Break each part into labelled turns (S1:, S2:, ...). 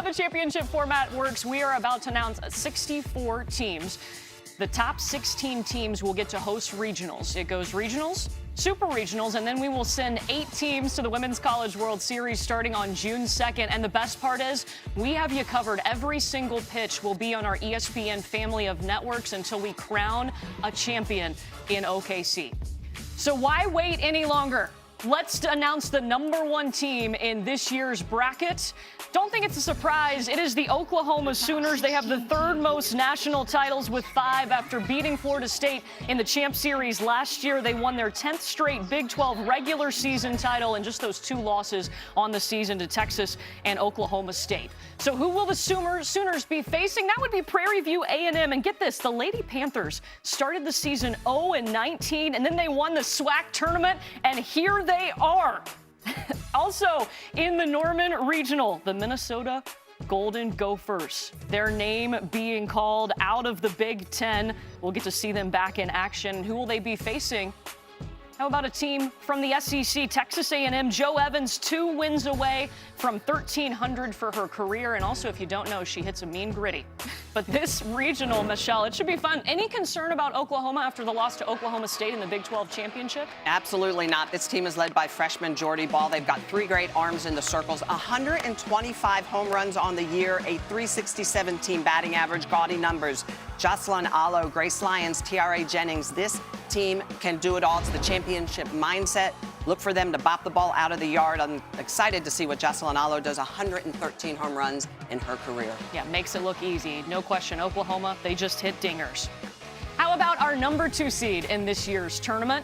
S1: the championship format works, we are about to announce 64 teams. The top 16 teams will get to host regionals. It goes regionals, super regionals, and then we will send 8 teams to the Women's College World Series starting on June 2nd. And the best part is we have you covered. Every single pitch will be on our ESPN family of networks until we crown a champion in OKC. So why wait any longer? Let's announce the #1 team in this year's bracket. Don't think it's a surprise. It is the Oklahoma Sooners. They have the 3rd most national titles with 5 after beating Florida State in the Champ Series last year. They won their 10th straight Big 12 regular season title and just those 2 losses on the season to Texas and Oklahoma State. So who will the Sooners be facing? That would be Prairie View A&M. And get this, the Lady Panthers started the season 0-19, and then they won the SWAC tournament, and here they are. Also, in the Norman Regional, the Minnesota Golden Gophers. Their name being called out of the Big Ten. We'll get to see them back in action. Who will they be facing? How about a team from the SEC, Texas A&M? Jo Evans, 2 wins away from 1,300 for her career. And also, if you don't know, she hits a mean gritty. But this regional, Michelle, it should be fun. Any concern about Oklahoma after the loss to Oklahoma State in the Big 12 championship?
S2: Absolutely not. This team is led by freshman Jordy Ball. They've got 3 great arms in the circles, 125 home runs on the year, a .367 team batting average, gaudy numbers. Jocelyn Allo, Grace Lyons, Tiare Jennings. This team can do it all. It's the championship mindset. Look for them to bop the ball out of the yard. I'm excited to see what Jocelyn Allo does. 113 home runs in her career.
S1: Yeah, makes it look easy. No question. Oklahoma, they just hit dingers. How about our #2 seed in this year's tournament?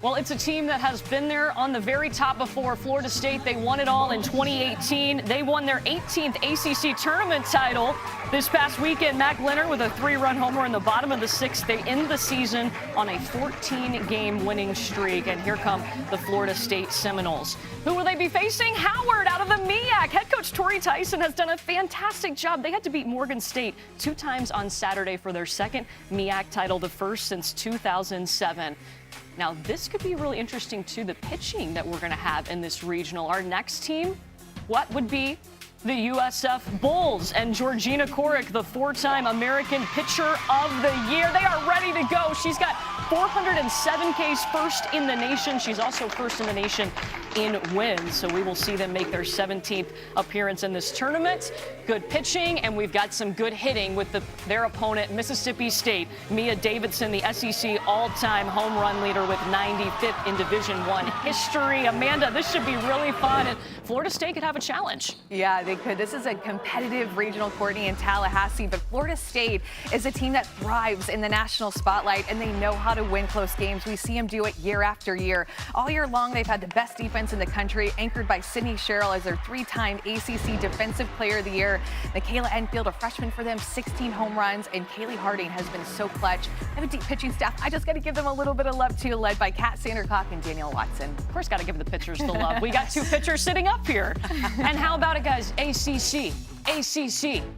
S1: Well, it's a team that has been there on the very top before. Florida State, they won it all in 2018. They won their 18th ACC tournament title this past weekend. Mac Leonard with a 3-run homer in the bottom of the 6th. They end the season on a 14-game winning streak. And here come the Florida State Seminoles. Who will they be facing? Howard out of the MEAC. Head coach Torrey Tyson has done a fantastic job. They had to beat Morgan State 2 times on Saturday for their 2nd MEAC title, the first since 2007. Now, this could be really interesting, too, the pitching that we're going to have in this regional. Our next team, what would be the USF Bulls, and Georgina Korick, the 4-time American Pitcher of the Year. They are ready to go. She's got 407 Ks, first in the nation. She's also first in the nation in wins. So we will see them make their 17th appearance in this tournament. Good pitching, and we've got some good hitting with their opponent, Mississippi State. Mia Davidson, the SEC all-time home run leader with 95th in Division I history. Amanda, this should be really fun, and Florida State could have a challenge.
S3: Yeah, they could. This is a competitive regional, Courtney, in Tallahassee, but Florida State is a team that thrives in the national spotlight, and they know how to win close games. We see them do it year after year. All year long, they've had the best defense in the country, anchored by Sydney Sherrill as their 3-time ACC Defensive Player of the Year. Michaela Enfield, a freshman for them, 16 home runs, and Kaylee Harding has been so clutch. They have a deep pitching staff. I just got to give them a little bit of love, too, led by Kat Sandercock and Danielle Watson.
S1: Of course, got to give the pitchers the love. We got 2 pitchers sitting up here. And how about it, guys? ACC.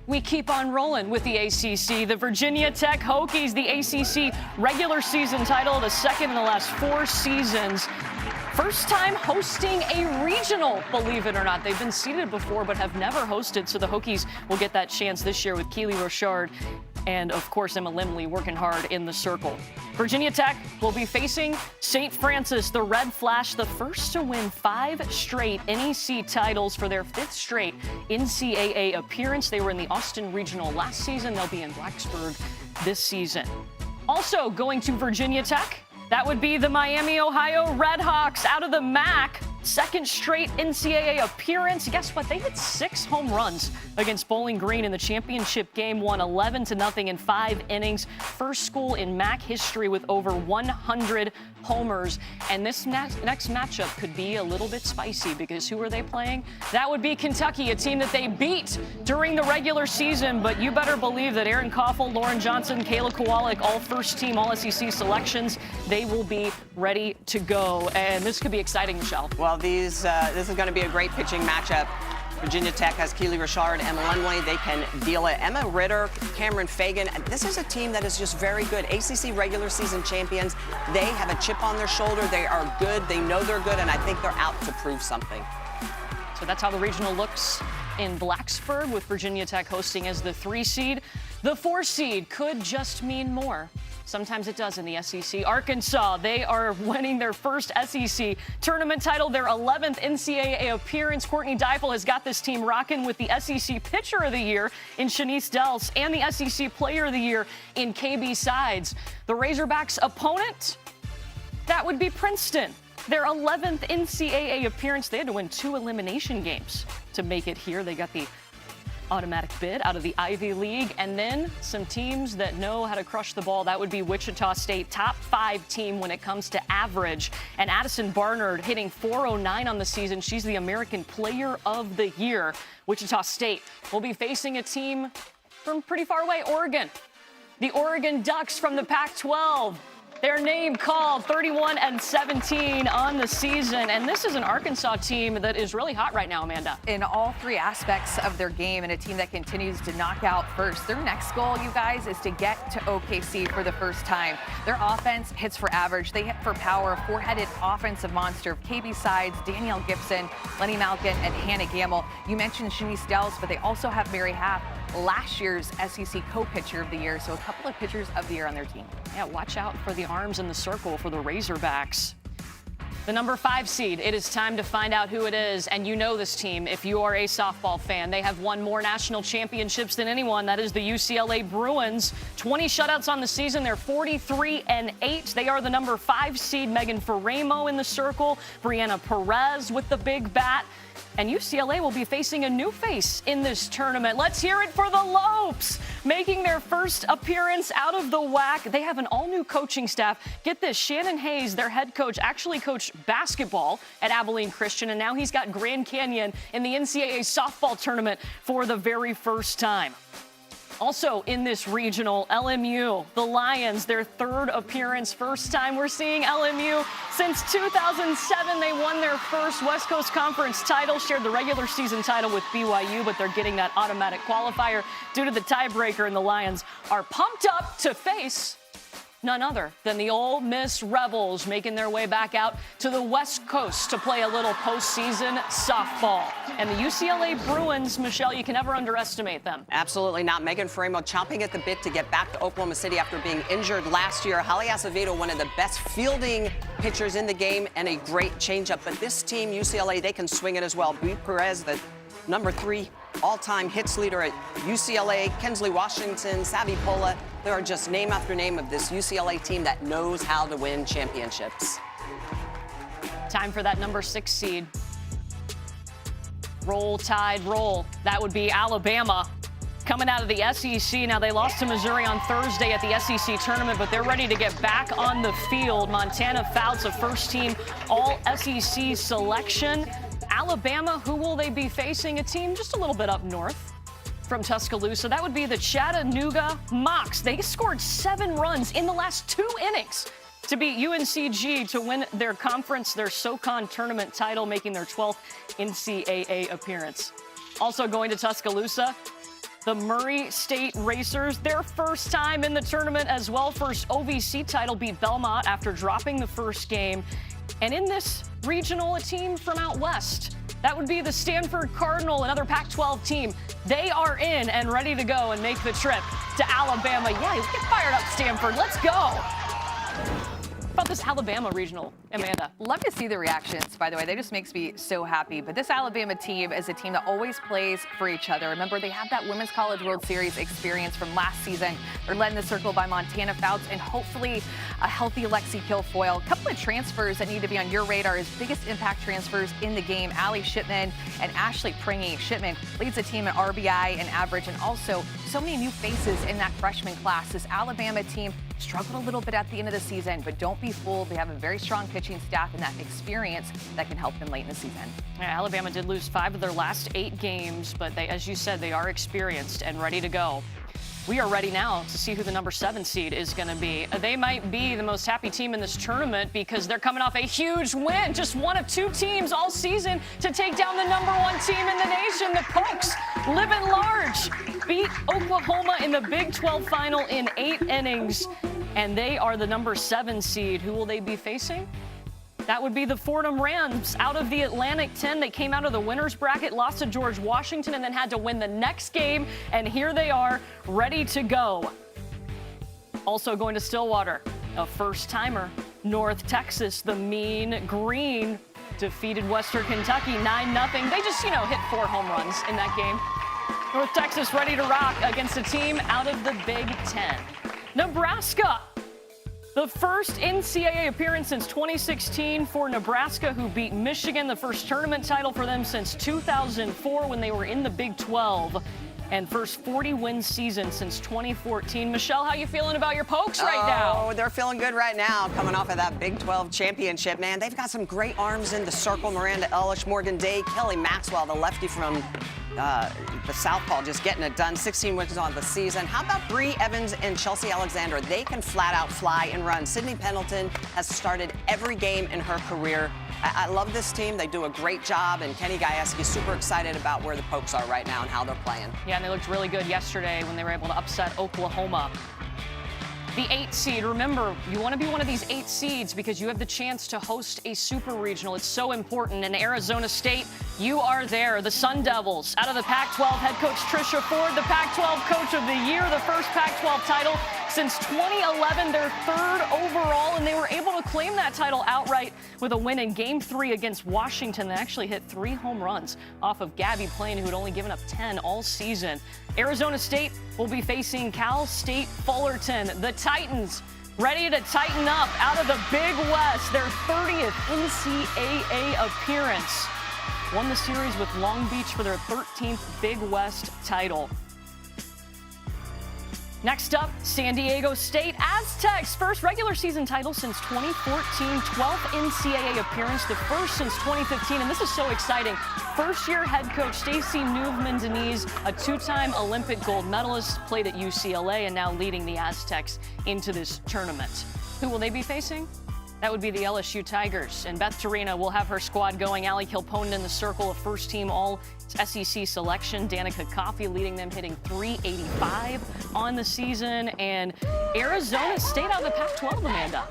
S1: We keep on rolling with the ACC. The Virginia Tech Hokies, the ACC regular season title, the 2nd in the last 4 seasons. First time hosting a regional, believe it or not. They've been seeded before, but have never hosted, so the Hokies will get that chance this year with Keely Rochard and, of course, Emma Limley working hard in the circle. Virginia Tech will be facing St. Francis, the Red Flash, the first to win 5 straight NEC titles for their 5th straight NCAA appearance. They were in the Austin Regional last season. They'll be in Blacksburg this season. Also going to Virginia Tech, that would be the Miami, Ohio Redhawks out of the MAC. 2nd straight NCAA appearance. Guess what? They hit 6 home runs against Bowling Green in the championship game, won 11-0 in 5 innings. First school in MAC history with over 100 homers. And this next matchup could be a little bit spicy because who are they playing? That would be Kentucky, a team that they beat during the regular season. But you better believe that Aaron Koffel, Lauren Johnson, Kayla Kowalik, all first-team All-SEC selections, they will be ready to go. And this could be exciting, Michelle.
S2: Well, this is going to be a great pitching matchup. Virginia Tech has Keely Rochard, Emma Limley. They can deal it. Emma Ritter, Cameron Fagan. This is a team that is just very good. ACC regular season champions. They have a chip on their shoulder. They are good. They know they're good, and I think they're out to prove something.
S1: So that's how the regional looks in Blacksburg, with Virginia Tech hosting as the 3 seed. The 4 seed could just mean more. Sometimes it does in the SEC. Arkansas, they are winning their first SEC tournament title, their 11th NCAA appearance. Courtney Deifel has got this team rocking with the SEC Pitcher of the Year in Shanice Dells and the SEC Player of the Year in KB Sides. The Razorbacks' opponent, that would be Princeton. Their 11th NCAA appearance. They had to win 2 elimination games to make it here. They got the automatic bid out of the Ivy League. And then some teams that know how to crush the ball. That would be Wichita State, top 5 team when it comes to average. And Addison Barnard hitting .409 on the season. She's the American Player of the Year. Wichita State will be facing a team from pretty far away, Oregon. The Oregon Ducks from the Pac-12. Their name called 31-17 on the season. And this is an Arkansas team that is really hot right now, Amanda.
S3: In all 3 aspects of their game, and a team that continues to knock out first. Their next goal, you guys, is to get to OKC for the first time. Their offense hits for average. They hit for power. A 4-headed offensive monster of KB Sides, Danielle Gibson, Lenny Malkin, and Hannah Gamble. You mentioned Shanice Dells, but they also have Mary Haff, last year's SEC co-pitcher of the year. So a couple of pitchers of the year on their team.
S1: Yeah, watch out for the arms in the circle for the Razorbacks. The number 5 seed, it is time to find out who it is. And you know this team if you are a softball fan. They have won more national championships than anyone. That is the UCLA Bruins. 20 shutouts on the season. They're 43-8. They are the number 5 seed. Megan Faramo in the circle. Brianna Perez with the big bat. And UCLA will be facing a new face in this tournament. Let's hear it for the Lopes, making their first appearance out of the WAC. They have an all-new coaching staff. Get this, Shannon Hayes, their head coach, actually coached basketball at Abilene Christian, and now he's got Grand Canyon in the NCAA softball tournament for the very first time. Also in this regional, LMU, the Lions, their 3rd appearance. First time we're seeing LMU since 2007. They won their first West Coast Conference title, shared the regular season title with BYU, but they're getting that automatic qualifier due to the tiebreaker, and the Lions are pumped up to face none other than the Ole Miss Rebels, making their way back out to the West Coast to play a little postseason softball. And the UCLA Bruins, Michelle, you can never underestimate them.
S2: Absolutely not. Megan Faramo chomping at the bit to get back to Oklahoma City after being injured last year. Holly Acevedo, one of the best fielding pitchers in the game, and a great changeup. But this team, UCLA, they can swing it as well. Bea Perez, the number 3 all-time hits leader at UCLA, Kensley Washington, Savvy Pola. There are just name after name of this UCLA team that knows how to win championships.
S1: Time for that number 6 seed. Roll Tide roll. That would be Alabama. Coming out of the SEC. Now, they lost to Missouri on Thursday at the SEC tournament, but they're ready to get back on the field. Montana Fouts, a first-team all-SEC selection. Alabama, who will they be facing? A team just a little bit up north from Tuscaloosa. That would be the Chattanooga Mocs. They scored 7 runs in the last 2 innings to beat UNCG to win their conference, their SoCon tournament title, making their 12th NCAA appearance. Also going to Tuscaloosa, the Murray State Racers, their first time in the tournament as well. First OVC title, beat Belmont after dropping the first game. And in this regional, a team from out west. That would be the Stanford Cardinal, another Pac-12 team. They are in and ready to go and make the trip to Alabama. Yeah, get fired up, Stanford. Let's go. About this Alabama regional, Amanda.
S3: Love to see the reactions, by the way. That just makes me so happy. But this Alabama team is a team that always plays for each other. Remember, they have that Women's College World Series experience from last season. They're led in the circle by Montana Fouts and hopefully a healthy Lexi Kilfoyle. A couple of transfers that need to be on your radar is biggest impact transfers in the game. Allie Shipman and Ashley Pringy. Shipman leads the team in RBI and average, and also so many new faces in that freshman class. This Alabama team struggled a little bit at the end of the season, but don't be fooled. They have a very strong pitching staff and that experience that can help them late in the season.
S1: Yeah, Alabama did lose 5 of their last 8 games, but they, as you said, they are experienced and ready to go. We are ready now to see who the number 7 seed is going to be. They might be the most happy team in this tournament because they're coming off a huge win. Just one of 2 teams all season to take down the number 1 team in the nation. The Pokes, living large, beat Oklahoma in the Big 12 final in 8 innings. And they are the number 7 seed. Who will they be facing? That would be the Fordham Rams out of the Atlantic 10. They came out of the winner's bracket, lost to George Washington, and then had to win the next game. And here they are, ready to go. Also going to Stillwater, a first-timer. North Texas, the Mean Green, defeated Western Kentucky 9-0. They just, hit 4 home runs in that game. North Texas ready to rock against a team out of the Big Ten. Nebraska. The first NCAA appearance since 2016 for Nebraska, who beat Michigan, the first tournament title for them since 2004 when they were in the Big 12. And first 40-win season since 2014. Michelle, how you feeling about your Pokes right now?
S2: Oh, they're feeling good right now, coming off of that Big 12 championship, man. They've got some great arms in the circle. Miranda Ellish, Morgan Day, Kelly Maxwell, the lefty from the southpaw, just getting it done. 16 wins on the season. How about Bree Evans and Chelsea Alexander? They can flat out fly and run. Sydney Pendleton has started every game in her career. I love this team. They do a great job, and Kenny Gajewski is super excited about where the Pokes are right now and how they're playing.
S1: Yeah, and they looked really good yesterday when they were able to upset Oklahoma. The 8 seed, remember, you want to be one of these 8 seeds because you have the chance to host a super regional. It's so important. And Arizona State, you are there. The Sun Devils, out of the Pac-12, head coach Tricia Ford, the Pac-12 Coach of the Year, the first Pac-12 title since 2011, their 3rd overall, and they were able to claim that title outright with a win in Game 3 against Washington. They actually hit 3 home runs off of Gabby Plain, who had only given up 10 all season. Arizona State will be facing Cal State Fullerton. The Titans ready to tighten up out of the Big West, their 30th NCAA appearance. Won the series with Long Beach for their 13th Big West title. Next up, San Diego State Aztecs, first regular season title since 2014, 12th NCAA appearance, the first since 2015, and this is so exciting. First-year head coach Stacey Nuveman-Deniz, a 2-time Olympic gold medalist, played at UCLA and now leading the Aztecs into this tournament. Who will they be facing? That would be the LSU Tigers. And Beth Torina will have her squad going. Allie Kilponen in the circle, a first-team All-SEC selection. Danica Coffey leading them, hitting .385 on the season. And Arizona State out of the Pac-12, Amanda.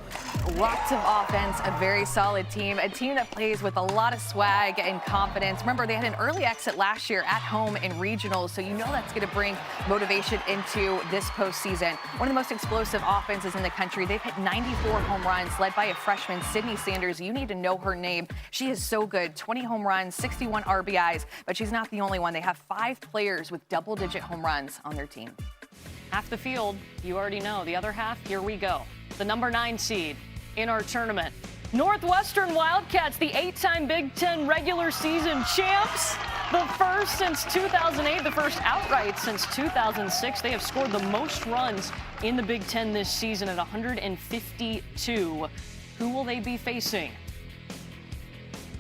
S3: Lots of offense, a very solid team, a team that plays with a lot of swag and confidence. Remember, they had an early exit last year at home in regionals, so you know that's going to bring motivation into this postseason. One of the most explosive offenses in the country. They've hit 94 home runs, led by a freshman, Sydney Sanders. You need to know her name. She is so good. 20 home runs, 61 RBIs, but she's not the only one. They have 5 players with double-digit home runs on their team.
S1: Half the field, you already know. The other half, here we go. The number 9 seed in our tournament. Northwestern Wildcats, the 8-time Big Ten regular season champs. The first since 2008, the first outright since 2006. They have scored the most runs in the Big Ten this season at 152. Who will they be facing?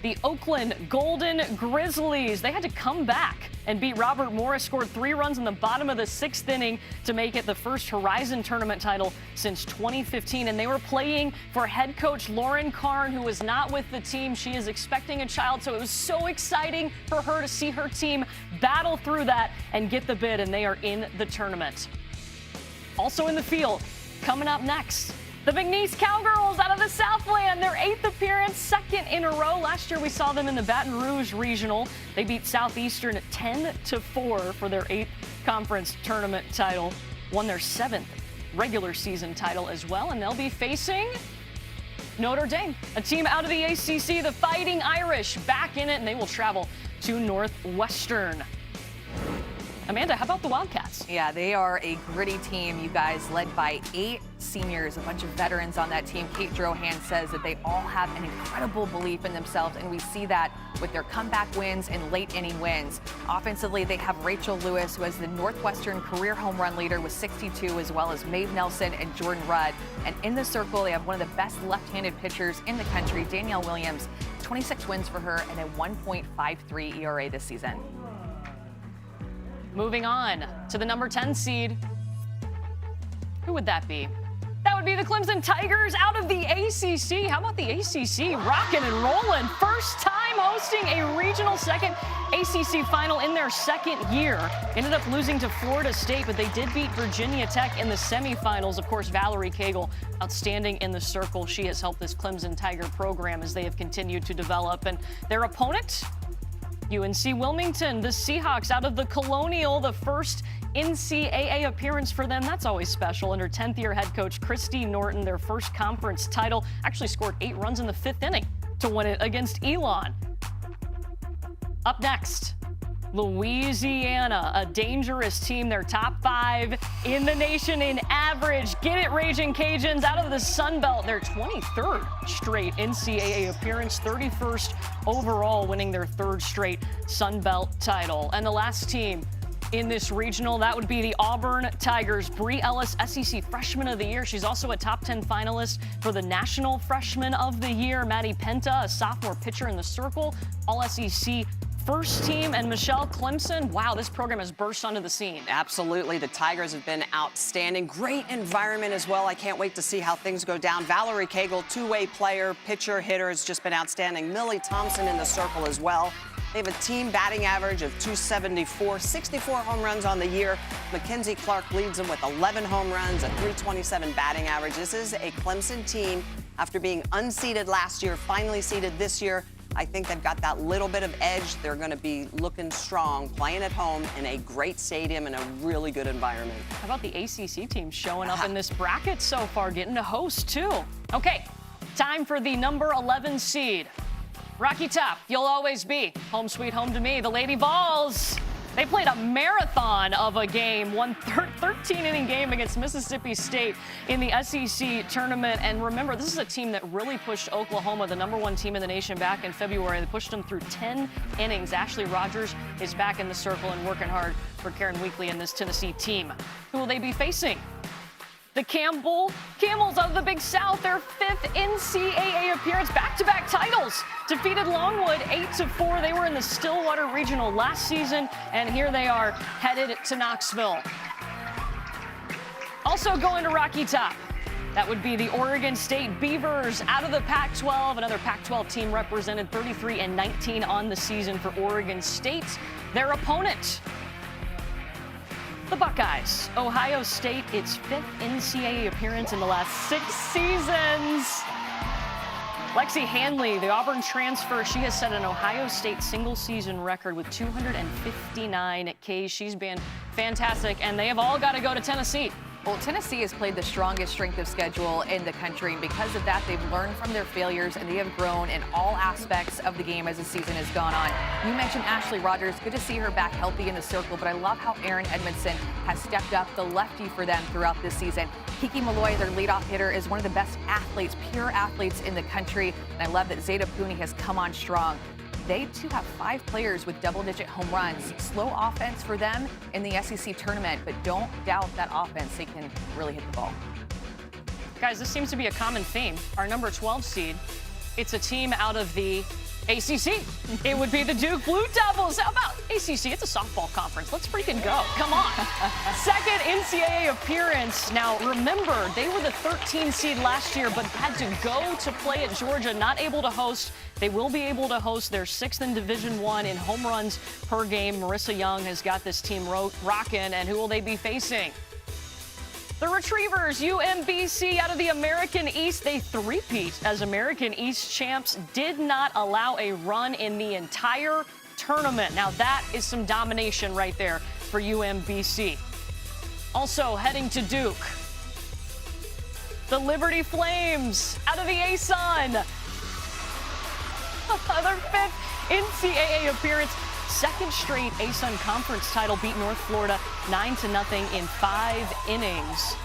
S1: The Oakland Golden Grizzlies. They had to come back and beat Robert Morris, scored 3 runs in the bottom of the 6th inning to make it the first Horizon Tournament title since 2015. And they were playing for head coach Lauren Karn, who was not with the team. She is expecting a child, so it was so exciting for her to see her team battle through that and get the bid, and they are in the tournament. Also in the field, coming up next, the McNeese Cowgirls out of the Southland, their 8th appearance, 2nd in a row. Last year we saw them in the Baton Rouge Regional. They beat Southeastern 10-4 for their 8th conference tournament title. Won their 7th regular season title as well, and they'll be facing Notre Dame, a team out of the ACC, the Fighting Irish, back in it, and they will travel to Northwestern. Amanda, how about the Wildcats?
S3: Yeah, they are a gritty team, you guys, led by 8 seniors, a bunch of veterans on that team. Kate Drohan says that they all have an incredible belief in themselves, and we see that with their comeback wins and late inning wins. Offensively, they have Rachel Lewis, who is the Northwestern career home run leader with 62, as well as Maeve Nelson and Jordan Rudd. And in the circle, they have one of the best left-handed pitchers in the country, Danielle Williams. 26 wins for her and a 1.53 ERA this season.
S1: Moving on to the number 10 seed. Who would that be? That would would be the Clemson Tigers out of the ACC. How about the ACC rocking and rolling? First time hosting a regional, second ACC final in their second year. Ended up losing to Florida State, but they did beat Virginia Tech in the semifinals. Of course, Valerie Cagle, outstanding in the circle. She has helped this Clemson Tiger program as they have continued to develop. And their opponent, UNC Wilmington, the Seahawks out of the Colonial, the first NCAA appearance for them. That's always special. Under 10th-year head coach Christy Norton, their first conference title, actually scored 8 runs in the 5th inning to win it against Elon. Up next, Louisiana, a dangerous team. They're top 5 in the nation in average. Get it, Raging Cajuns, out of the Sun Belt. Their 23rd straight NCAA appearance, 31st overall, winning their 3rd straight Sun Belt title. And the last team in this regional, that would be the Auburn Tigers. Bree Ellis, SEC Freshman of the Year. She's also a top 10 finalist for the National Freshman of the Year. Maddie Penta, a sophomore pitcher in the circle, all SEC first team. And Michelle, Clemson, wow, this program has burst onto the scene.
S2: Absolutely. The Tigers have been outstanding. Great environment as well. I can't wait to see how things go down. Valerie Cagle, two-way player, pitcher, hitter, has just been outstanding. Millie Thompson in the circle as well. They have a team batting average of .274, 64 home runs on the year. Mackenzie Clark leads them with 11 home runs, a .327 batting average. This is a Clemson team, after being unseeded last year, finally seeded this year. I think they've got that little bit of edge. They're going to be looking strong, playing at home in a great stadium and a really good environment.
S1: How about the ACC team showing up in this bracket so far, getting to host too? Okay, time for the number 11 seed. Rocky Top, you'll always be home sweet home to me. The Lady Vols, they played a marathon of a game, won 13-inning game against Mississippi State in the SEC tournament. And remember, this is a team that really pushed Oklahoma, the number 1 team in the nation, back in February. They pushed them through 10 innings. Ashley Rogers is back in the circle and working hard for Karen Weekly and this Tennessee team. Who will they be facing? The Camels of the Big South, their 5th NCAA appearance, back-to-back titles. Defeated Longwood 8-4. They were in the Stillwater Regional last season, and here they are headed to Knoxville. Also going to Rocky Top, that would be the Oregon State Beavers out of the Pac-12. Another Pac-12 team represented, 33-19 on the season for Oregon State. Their opponent, the Buckeyes. Ohio State, its 5th NCAA appearance in the last 6 seasons. Lexi Hanley, the Auburn transfer, she has set an Ohio State single-season record with 259 Ks. She's been fantastic, and they have all got to go to Tennessee.
S3: Well, Tennessee has played the strongest strength of schedule in the country, and because of that, they've learned from their failures, and they have grown in all aspects of the game as the season has gone on. You mentioned Ashley Rogers. Good to see her back healthy in the circle, but I love how Erin Edmondson has stepped up, the lefty for them throughout this season. Kiki Malloy, their leadoff hitter, is one of the best athletes, pure athletes in the country, and I love that Zeta Pooney has come on strong. They, too, have 5 players with double-digit home runs. Slow offense for them in the SEC tournament, but don't doubt that offense. They can really hit the ball.
S1: Guys, this seems to be a common theme. Our number 12 seed, it's a team out of the ACC. It would be the Duke Blue Devils. How about ACC? It's a softball conference. Let's freaking go. Come on. Second NCAA appearance. Now, remember, they were the 13 seed last year, but had to go to play at Georgia, not able to host. They will be able to host their 6th in Division I in home runs per game. Marissa Young has got this team rocking, and who will they be facing? The Retrievers, UMBC out of the American East. They three-peat as American East champs, did not allow a run in the entire tournament. Now that is some domination right there for UMBC. Also heading to Duke, the Liberty Flames out of the ASUN. Their 5th NCAA appearance. 2nd straight ASUN conference title, beat North Florida 9-0 in 5 innings.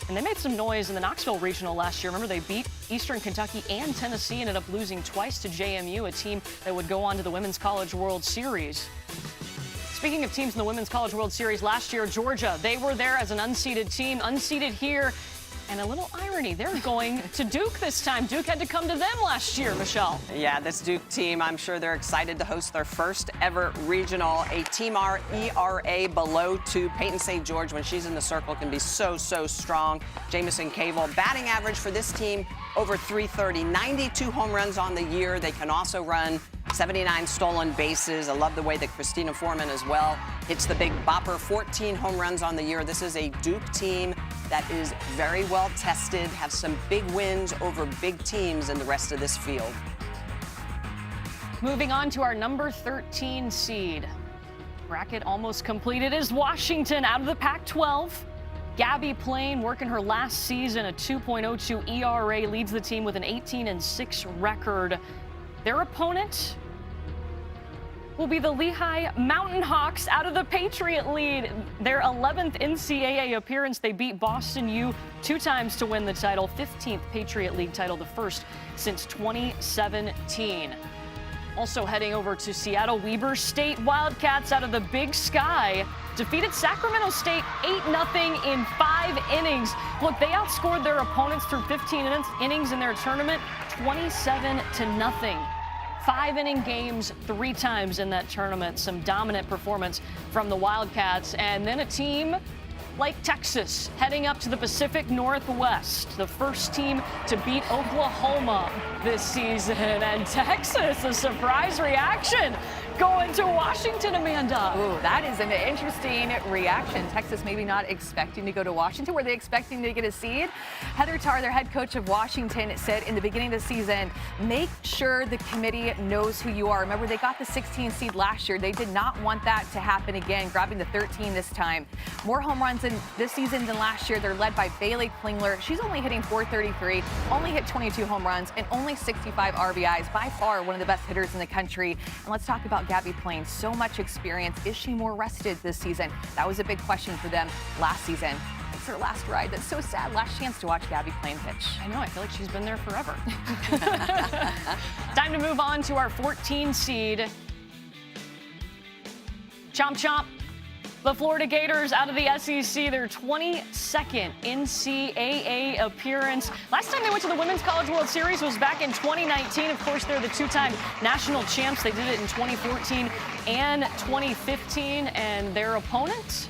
S1: And they made some noise in the Knoxville Regional last year. Remember, they beat Eastern Kentucky and Tennessee, ended up losing twice to JMU, a team that would go on to the Women's College World Series. Speaking of teams in the Women's College World Series last year, Georgia, they were there as an unseeded team. Unseeded here And a little irony, they're going to Duke this time. Duke had to come to them last year, Michelle.
S2: Yeah, this Duke team, I'm sure they're excited to host their first ever regional. A team ERA below 2. Peyton St. George, when she's in the circle, can be so strong. Jamison Cable, batting average for this team over 330. 92 home runs on the year. They can also run 79 stolen bases. I love the way that Christina Foreman as well hits the big bopper. 14 home runs on the year. This is a Duke team that is very well tested, have some big wins over big teams in the rest of this field.
S1: Moving on to our number 13 seed. Bracket almost completed is Washington out of the Pac-12. Gabby Plain working her last season, a 2.02 ERA, leads the team with an 18-6 record. Their opponent will be the Lehigh Mountain Hawks out of the Patriot League. Their 11th NCAA appearance. They beat Boston U 2 times to win the title. 15th Patriot League title, the first since 2017. Also heading over to Seattle, Weber State Wildcats out of the Big Sky defeated Sacramento State 8-0 in 5 innings. Look, they outscored their opponents through 15 innings in their tournament, 27-0. 5-inning games 3 times in that tournament. Some dominant performance from the Wildcats. And then a team like Texas heading up to the Pacific Northwest, the first team to beat Oklahoma this season. And Texas, a surprise reaction going to Washington, Amanda.
S3: Ooh, that is an interesting reaction. Texas maybe not expecting to go to Washington. Were they expecting to get a seed? Heather Tarr, their head coach of Washington, said in the beginning of the season, make sure the committee knows who you are. Remember, they got the 16 seed last year. They did not want that to happen again, grabbing the 13 this time. More home runs in this season than last year. They're led by Bailey Klingler. She's only hitting .433, only hit 22 home runs, and only 65 RBIs. By far, one of the best hitters in the country. And let's talk about Gabby Plain. So much experience. Is she more rested this season? That was a big question for them last season. It's her last ride. That's so sad. Last chance to watch Gabby Plain pitch.
S1: I know. I feel like she's been there forever. Time to move on to our 14 seed. Chomp chomp. The Florida Gators out of the SEC, their 22nd NCAA appearance. Last time they went to the Women's College World Series was back in 2019. Of course, they're the 2-time national champs. They did it in 2014 and 2015. And their opponent?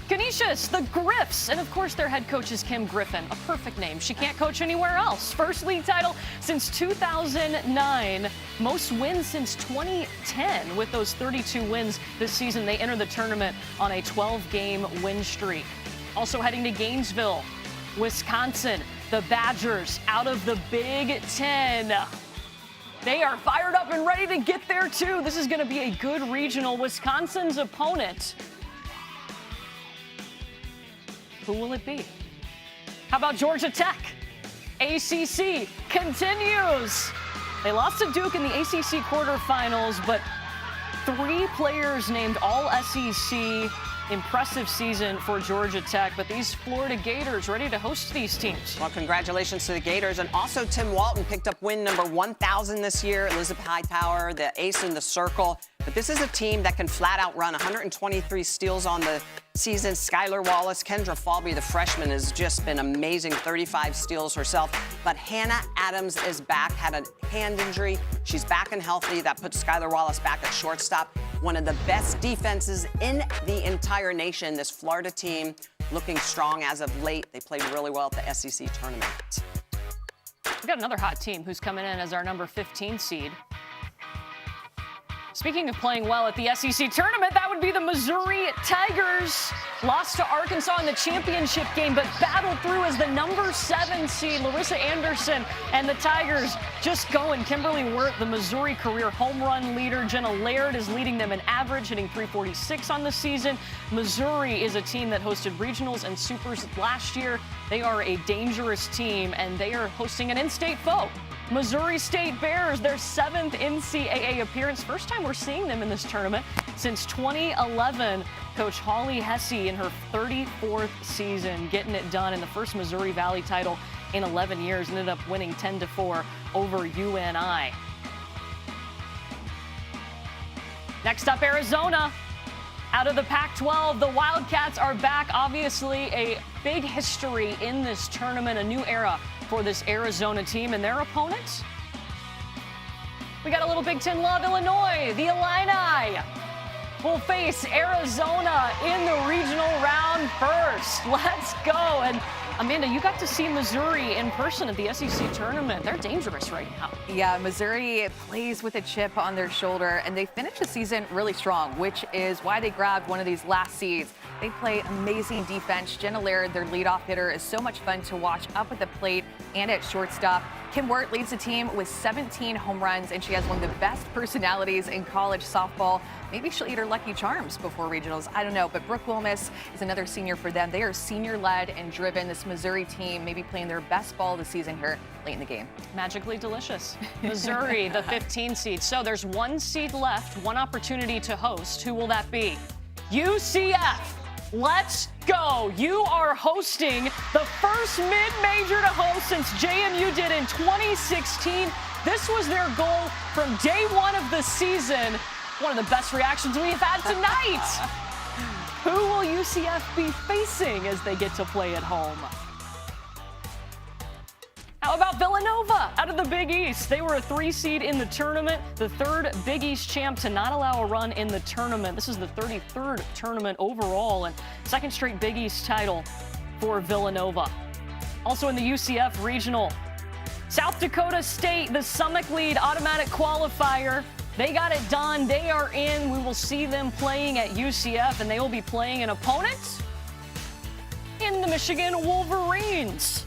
S1: Canisius, the Griffs, and of course their head coach is Kim Griffin, a perfect name. She can't coach anywhere else. First league title since 2009, most wins since 2010 with those 32 wins this season. They enter the tournament on a 12-game win streak. Also heading to Gainesville, Wisconsin, the Badgers out of the Big Ten. They are fired up and ready to get there too. This is going to be a good regional. Wisconsin's opponent. Who will it be? How about Georgia Tech? ACC continues. They lost to Duke in the ACC quarterfinals, but 3 players named all SEC. Impressive season for Georgia Tech, but these Florida Gators ready to host these teams.
S2: Well, congratulations to the Gators. And also Tim Walton picked up win number 1,000 this year. Elizabeth Hightower, the ace in the circle. But this is a team that can flat out run 123 steals on the season. Skylar Wallace, Kendra Falby, the freshman, has just been amazing. 35 steals herself. But Hannah Adams is back, had a hand injury. She's back and healthy. That puts Skylar Wallace back at shortstop. One of the best defenses in the entire nation. This Florida team looking strong as of late. They played really well at the SEC tournament.
S1: We've got another hot team who's coming in as our number 15 seed. Speaking of playing well at the SEC tournament, that would be the Missouri Tigers. Lost to Arkansas in the championship game, but battled through as the number 7 seed. Larissa Anderson and the Tigers just going. Kimberly Wirt, the Missouri career home run leader. Jenna Laird is leading them in average, hitting .346 on the season. Missouri is a team that hosted regionals and supers last year. They are a dangerous team, and they are hosting an in-state foe. Missouri State Bears, their 7th NCAA appearance. First time we're seeing them in this tournament since 2011. Coach Holly Hesse in her 34th season, getting it done in the first Missouri Valley title in 11 years. Ended up winning 10-4 over UNI. Next up, Arizona. Out of the Pac-12, the Wildcats are back. Obviously, a big history in this tournament, a new era for this Arizona team and their opponents. We got a little Big Ten love. Illinois, the Illini will face Arizona in the regional round first. Let's go. And Amanda, you got to see Missouri in person at the SEC tournament. They're dangerous right now.
S3: Yeah, Missouri plays with a chip on their shoulder, and they finished the season really strong, which is why they grabbed one of these last seeds. They play amazing defense. Jenna Laird, their leadoff hitter, is so much fun to watch up at the plate and at shortstop. Kim Wirt leads the team with 17 home runs, and she has one of the best personalities in college softball. Maybe she'll eat her Lucky Charms before regionals. I don't know, but Brooke Wilmus is another senior for them. They are senior-led and driven. This Missouri team may be playing their best ball of the season here late in the game.
S1: Magically delicious. Missouri, the 15 seed. So there's one seed left, one opportunity to host. Who will that be? UCF. Let's go. You are hosting the first mid-major to host since JMU did in 2016. This was their goal from day one of the season. One of the best reactions we've had tonight. Who will UCF be facing as they get to play at home? How about Villanova out of the Big East? They were a 3 seed in the tournament, the 3rd Big East champ to not allow a run in the tournament. This is the 33rd tournament overall and 2nd straight Big East title for Villanova. Also in the UCF regional, South Dakota State, the Summit lead automatic qualifier. They got it done. They are in. We will see them playing at UCF, and they will be playing an opponent in the Michigan Wolverines.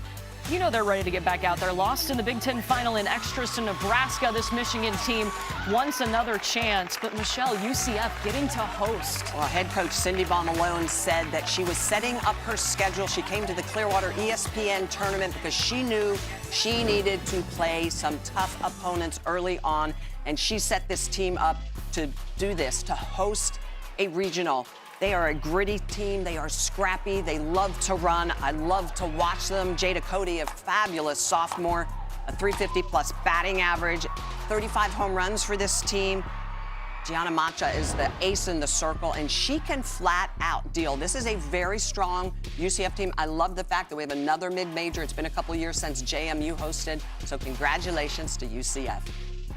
S1: You know they're ready to get back out there. Lost in the Big Ten final in extras to Nebraska. This Michigan team wants another chance. But, Michelle, UCF getting to host.
S2: Well, head coach Cindy Baum-Malone said that she was setting up her schedule. She came to the Clearwater ESPN tournament because she knew she needed to play some tough opponents early on. And she set this team up to do this, to host a regional. They are a gritty team. They are scrappy. They love to run. I love to watch them. Jada Cody, a fabulous sophomore, a 350-plus batting average, 35 home runs for this team. Gianna Macha is the ace in the circle, and she can flat out deal. This is a very strong UCF team. I love the fact that we have another mid-major. It's been a couple years since JMU hosted, so congratulations to UCF.